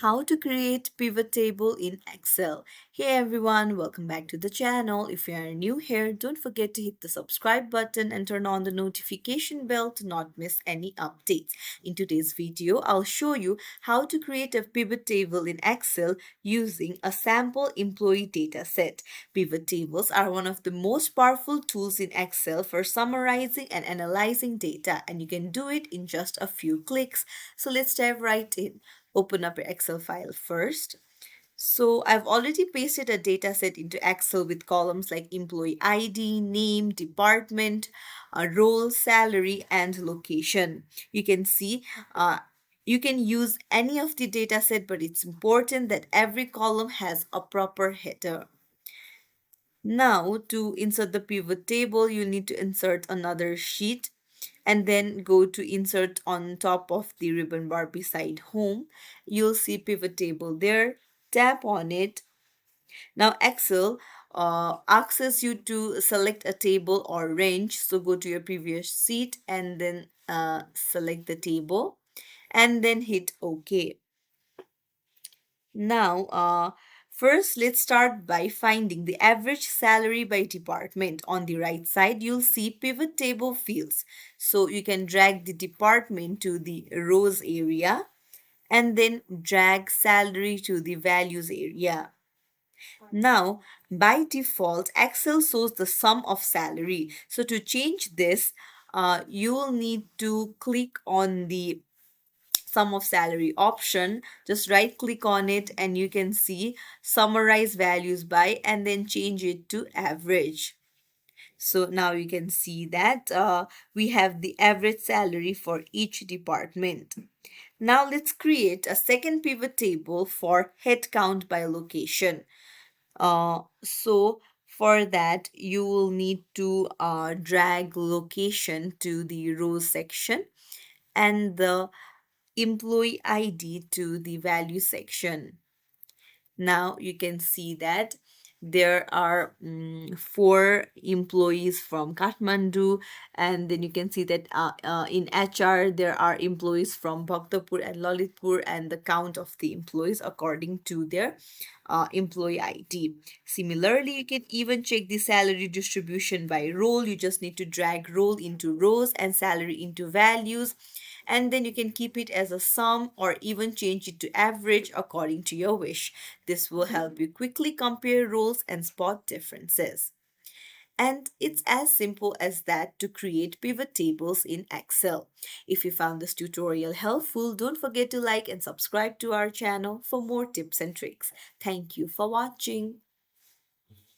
How to create pivot table in Excel. Hey everyone, welcome back to the channel. If you are new here, don't forget to hit the subscribe button and turn on the notification bell to not miss any updates. In today's video, I'll show you how to create a pivot table in Excel using a sample employee data set. Pivot tables are one of the most powerful tools in Excel for summarizing and analyzing data, and you can do it in just a few clicks. So let's dive right in. Open up your Excel file first. So I've already pasted a data set into Excel with columns like employee ID, name, department, role, salary, and location. You can see you can use any of the data set, but it's important that every column has a proper header. Now, to insert the pivot table, you need to insert another sheet and then go to insert on top of the ribbon bar beside home. You'll see pivot table there. Tap on it. Now, Excel asks you to select a table or range. So, go to your previous sheet and then select the table and then hit OK. Now, first let's start by finding the average salary by department. On the right side, you'll see pivot table fields. So you can drag the department to the rows area and then drag salary to the values area. Now, by default, Excel shows the sum of salary. So to change this, you will need to click on the sum of salary option. Just right click on it and you can see summarize values by and then change it to average. So now you can see that we have the average salary for each department. Now let's create a second pivot table for headcount by location. So for that you will need to drag location to the row section and the employee ID to the value section. Now you can see that there are four employees from Kathmandu, and then you can see that in HR there are employees from Bhaktapur and Lalitpur, and the count of the employees according to their employee ID. Similarly, you can even check the salary distribution by role. You just need to drag role into rows and salary into values, and then you can keep it as a sum or even change it to average according to your wish. This will help you quickly compare roles and spot differences. And it's as simple as that to create pivot tables in Excel. If you found this tutorial helpful, don't forget to like and subscribe to our channel for more tips and tricks. Thank you for watching.